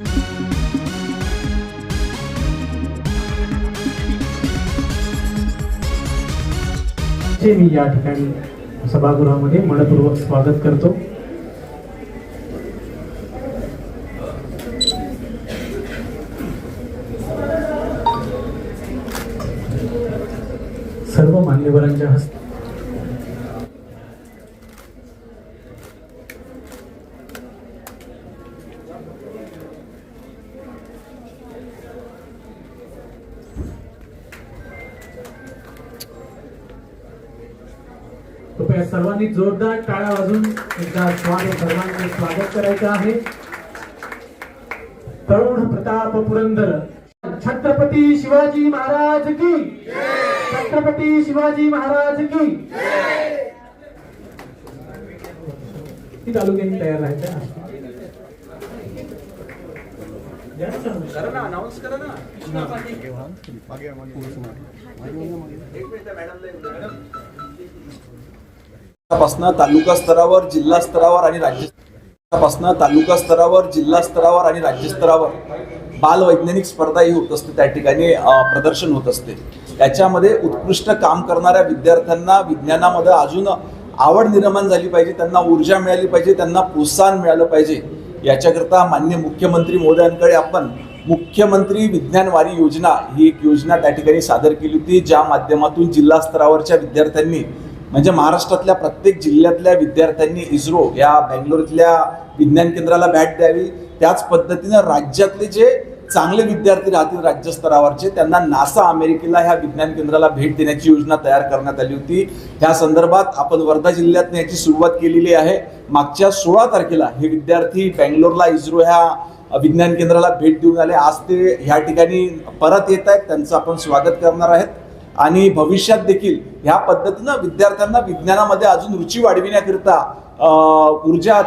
मी या ठिकाणी सभागृहामध्ये मनपूर्वक स्वागत करतो. सर्व मान्यवरांच्या हस्ते कृपया सर्वांनी जोरदार टाळ्या वाजून एकदा सर्वांचे स्वागत करायचं आहे. तरुण प्रताप पुरंदर. छत्रपती शिवाजी महाराज की छत्रपती शिवाजी महाराज की. किती तालुक्यांनी तयार राहायचं तालुका स्तरावर जिल्हा स्तरावर आणि जिल्हा स्तरावर आणि राज्य स्तरावर बाल वैज्ञानिक स्पर्धाही होत असते. त्या ठिकाणी प्रदर्शन होत असते. त्याच्यामध्ये उत्कृष्ट काम करणाऱ्या विद्यार्थ्यांना विज्ञानामध्ये अजून आवड निर्माण झाली पाहिजे, त्यांना ऊर्जा मिळाली पाहिजे, त्यांना प्रोत्साहन मिळालं पाहिजे. याच्याकरता माननीय मुख्यमंत्री महोदयांकडे आपण मुख्यमंत्री विज्ञान वारी योजना ही एक योजना त्या ठिकाणी सादर केली होती, ज्या माध्यमातून जिल्हा स्तरावरच्या विद्यार्थ्यांनी म्हणजे महाराष्ट्रातल्या प्रत्येक जिल्ह्यातल्या विद्यार्थ्यांनी इस्रो या बेंगलोरतल्या विज्ञान केंद्राला भेट द्यावी. त्याच पद्धतीनं राज्यातले जे चांगले विद्यार्थी राहतील राज्य स्तरावरचे त्यांना नासा अमेरिकेला ह्या विज्ञान केंद्राला भेट देण्याची योजना तयार करण्यात आली होती. त्या संदर्भात आपण वर्धा जिल्ह्यात याची सुरुवात केलेली आहे. मागच्या 16 तारखेला हे विद्यार्थी बेंगलोरला इस्रो ह्या विज्ञान केंद्राला भेट देऊन आले. आज ते ह्या ठिकाणी परत येत आहेत. त्यांचं आपण स्वागत करणार आहेत आणि भविष्यात देखील ह्या पद्धतीनं विद्यार्थ्यांना विज्ञानामध्ये अजून रुची वाढविण्याकरिता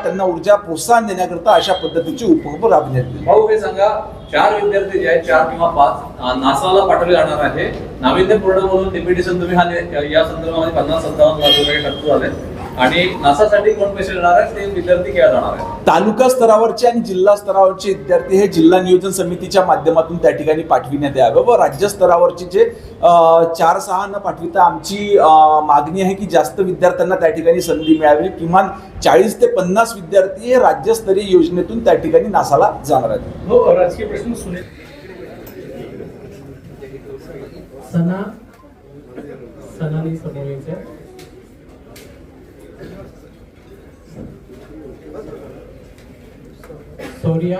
त्यांना ऊर्जा प्रोत्साहन देण्याकरिता अशा पद्धतीचे उपक्रम राबविण्यात येतील. भाऊ हे सांगा, 4 विद्यार्थी जे आहेत 4 किंवा 5 नासाला पाठवले जाणार आहे. नाविन्यपूर्ण म्हणून डेप्युटेशन तुम्ही या संदर्भामध्ये 50-57 लाख रुपये खर्च झाले आणि नासासाठी कोण पैसे देणार आहेत ते विद्यार्थी केला जाणार आहे. तालुका स्तरावरचे आणि जिल्हा स्तरावरचे विद्यार्थी हे जिल्हा नियोजन समितीच्या माध्यमातून त्या ठिकाणी पाठविण्यात यावे व राज्य स्तरावरचे जे 4-6 न पाठविता आमची मागणी आहे की जास्त विद्यार्थ्यांना त्या ठिकाणी संधी मिळावी. किमान 40 ते 50 विद्यार्थी हे राज्यस्तरीय योजनेतून त्या ठिकाणी नासाला जाणार आहेत. हो, राजकीय प्रश्न सुने सनानी समोरचे सोरिया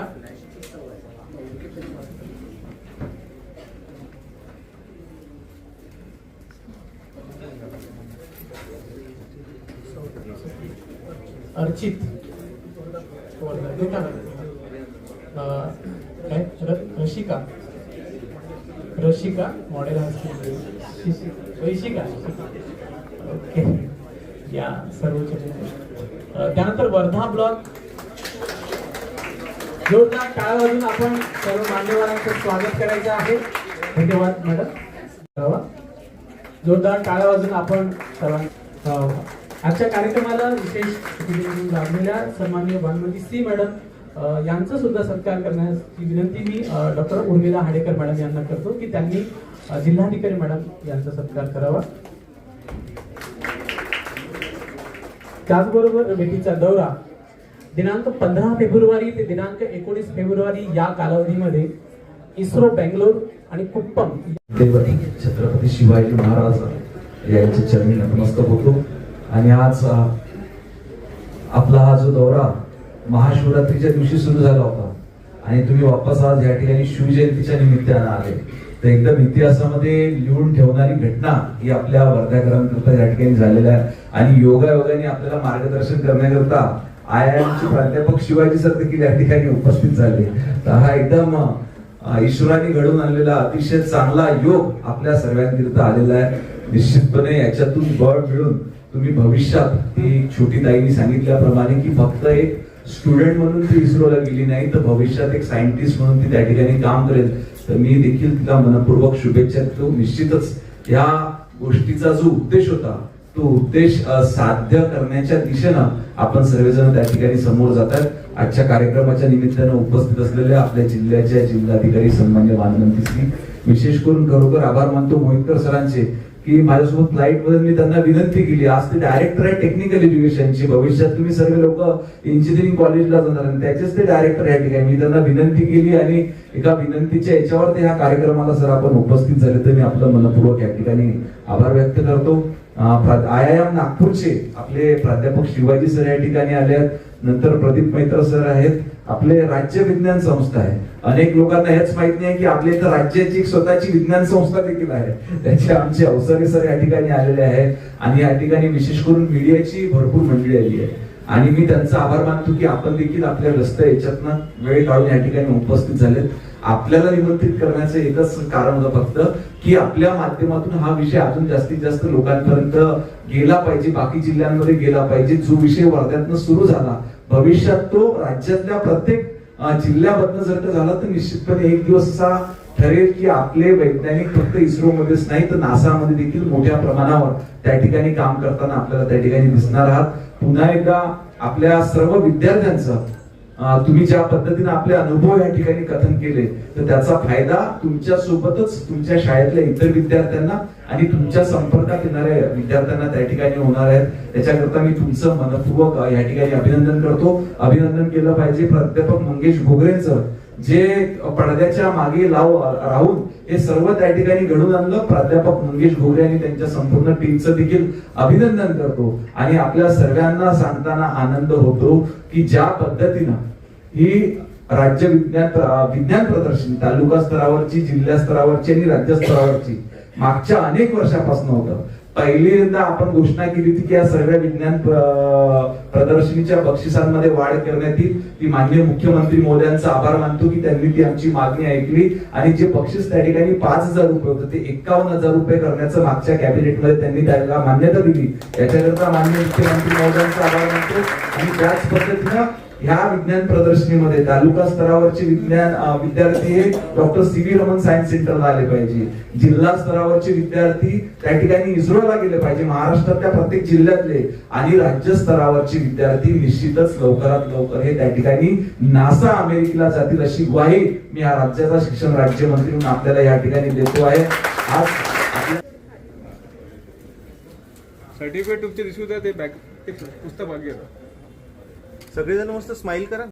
अर्चित रशिका मॉडेल वैशिका. ओके, या सर्वचे त्यानंतर वर्धा ब्लॉक. जोरदार टाळ्या वाजून आपण सर्व मान्यवरांचं स्वागत करायचं आहे. धन्यवाद मॅडम. जोरदार टाळ्या वाजून आपण सर्वांना आजच्या कार्यक्रमाला विशेष लाभलेल्या सन्माननीय भानुमती सी मॅडम यांचा सुद्धा सत्कार करण्याची विनंती मी डॉक्टर उर्मिला हाडेकर मॅडम यांना करतो की त्यांनी जिल्हाधिकारी मॅडम यांचा सत्कार करावा. त्याचबरोबर भेटीचा दौरा दिनांक 15 फेब्रुवारी ते दिनांक 19 फेब्रुवारी या कालावधीमध्ये इस्रो बेंगलोर आणि कुप्पम छत्रपती शिवाजी महाराज यांच्या चरणी नतमस्तक होतो. आणि आज आपला हा जो दौरा महाशिवरात्रीच्या दिवशी सुरू झाला होता आणि तुम्ही वापस आज या ठिकाणी शिवजयंतीच्या निमित्तानं आले, तर एकदम इतिहासामध्ये लिहून ठेवणारी घटना ही आपल्या वर्धाकरांकरता या ठिकाणी झालेल्या आहे. आणि योगायोगाने आपल्याला मार्गदर्शन करण्याकरता IIMचे प्राध्यापक शिवाजी सर देखील या ठिकाणी उपस्थित झाले. तर हा एकदम ईश्वराने घडवून आणलेला अतिशय चांगला योग आपल्या सर्वांकरिता आलेला आहे. निश्चितपणे याच्यातून बळ मिळून तुम्ही भविष्यात ती छोटी ताईंनी सांगितल्याप्रमाणे की फक्त एक स्टुडंट म्हणून ती इस्रोला गेली नाही तर भविष्यात एक सायंटिस्ट म्हणून ती त्या ठिकाणी काम करेल. तर मी देखील तिला मनपूर्वक शुभेच्छा देतो. निश्चितच या गोष्टीचा जो उद्देश होता तो उद्देश साध्य करण्याच्या दिशेनं आपण सर्वजण त्या ठिकाणी समोर जातात. आजच्या कार्यक्रमाच्या निमित्तानं उपस्थित असलेल्या आपल्या जिल्ह्याच्या जिल्हाधिकारी सन्मान्य मानमंत्रीश्री, विशेष करून खरोखर आभार मानतो मोहितकर सरांचे की माझ्यासोबत फ्लाईट मध्ये मी त्यांना विनंती केली. आज ते डायरेक्टर आहे टेक्निकल एज्युकेशनची, भविष्यात तुम्ही सर्व लोक इंजिनिअरिंग कॉलेजला जाणार आणि त्याचेच ते डायरेक्टर या ठिकाणी. मी त्यांना विनंती केली आणि एका विनंतीच्या याच्यावर ते ह्या कार्यक्रमाला सर आपण उपस्थित झाले, तर मी आपलं मनपूर्वक या ठिकाणी आभार व्यक्त करतो. IIM नागपूरचे आपले प्राध्यापक शिवाजी सर या ठिकाणी आले आहेत. नंतर प्रदीप मैत्र सर आहेत. आपले राज्य विज्ञान संस्था आहे. अनेक लोकांना हेच माहित नाही की आपल्या इथं राज्याची एक स्वतःची विज्ञान संस्था देखील आहे. त्याचे आमचे अवसरे सर या ठिकाणी आलेले आहेत आणि या ठिकाणी विशेष करून मीडियाची भरपूर मंडळी आली आहे आणि मी त्यांचा आभार मानतो की आपण देखील आपल्या व्यस्त याच्यातनं वेळ काढून या ठिकाणी उपस्थित झालेत. आपल्याला निमंत्रित करण्याचं एकच कारण होतं फक्त की आपल्या माध्यमातून हा विषय अजून जास्तीत जास्त लोकांपर्यंत गेला पाहिजे, बाकी जिल्ह्यांमध्ये गेला पाहिजे. जो विषय वर्ध्यातनं सुरू झाला, भविष्यात तो राज्यातल्या प्रत्येक जिल्ह्याबद्दल जर का झाला तर निश्चितपणे एक दिवस असा ठरेल की आपले वैज्ञानिक फक्त इस्रो मध्येच नाही तर नासा मध्ये देखील मोठ्या प्रमाणावर त्या ठिकाणी काम करताना आपल्याला त्या ठिकाणी दिसणार आहात. पुन्हा एकदा आपल्या सर्व विद्यार्थ्यांचं तुम्ही ज्या पद्धतीने आपले अनुभव या ठिकाणी कथन केले तर त्याचा फायदा तुमच्या सोबतच तुमच्या शाळेतल्या इतर विद्यार्थ्यांना आणि तुमच्या संपर्कात येणाऱ्या विद्यार्थ्यांना त्या ठिकाणी होणार आहेत. त्याच्याकरता मी तुमचं मनपूर्वक या ठिकाणी अभिनंदन करतो. अभिनंदन केलं पाहिजे प्राध्यापक मंगेश घोगरेंचं, जे पडद्याच्या मागे राहून हे सर्व त्या ठिकाणी घडून आणलं. प्राध्यापक मंगेश घोगरे आणि त्यांच्या संपूर्ण टीमचं देखील अभिनंदन करतो आणि आपल्या सर्वांना सांगताना आनंद होतो की ज्या पद्धतीनं ही राज्य विज्ञान प्रदर्शनी तालुका स्तरावरची, जिल्हा स्तरावरची आणि राज्य स्तरावरची मागच्या अनेक वर्षापासून होतं. पहिल्यांदा आपण घोषणा केली होती की या सर्व विज्ञान प्रदर्शनीच्या बक्षिसांमध्ये वाढ करण्यात येईल. ती माननीय मुख्यमंत्री महोदयांचा आभार मानतो की त्यांनी ती आमची मागणी ऐकली आणि जे बक्षीस त्या ठिकाणी 5,000 रुपये होतं ते 51,000 रुपये करण्याचं मागच्या कॅबिनेटमध्ये त्यांनी त्याला मान्यता दिली. याच्याकरता माननीय मुख्यमंत्री महोदयांचा आभार मानतो. आणि त्याच पद्धतीनं ह्या विज्ञान प्रदर्शनीमध्ये तालुका स्तरावरचे विद्यार्थी हे डॉक्टर CV रमन सायन्स सेंटरला आले पाहिजे. जिल्हा स्तरावरचे विद्यार्थी त्या ठिकाणी इस्रोला गेले पाहिजे, महाराष्ट्रातल्या प्रत्येक जिल्ह्यातले. आणि राज्य स्तरावरचे विद्यार्थी निश्चितच लवकरात लवकर हे त्या ठिकाणी नासा अमेरिकेला जातील अशी ग्वाही मी या राज्याचा शिक्षण राज्यमंत्री म्हणून आपल्याला या ठिकाणी देतो आहे. आज सर्टिफिकेट तुमचे दिसू द्या, ते पुस्तक मागे सगळेजण मस्त स्माइल करा.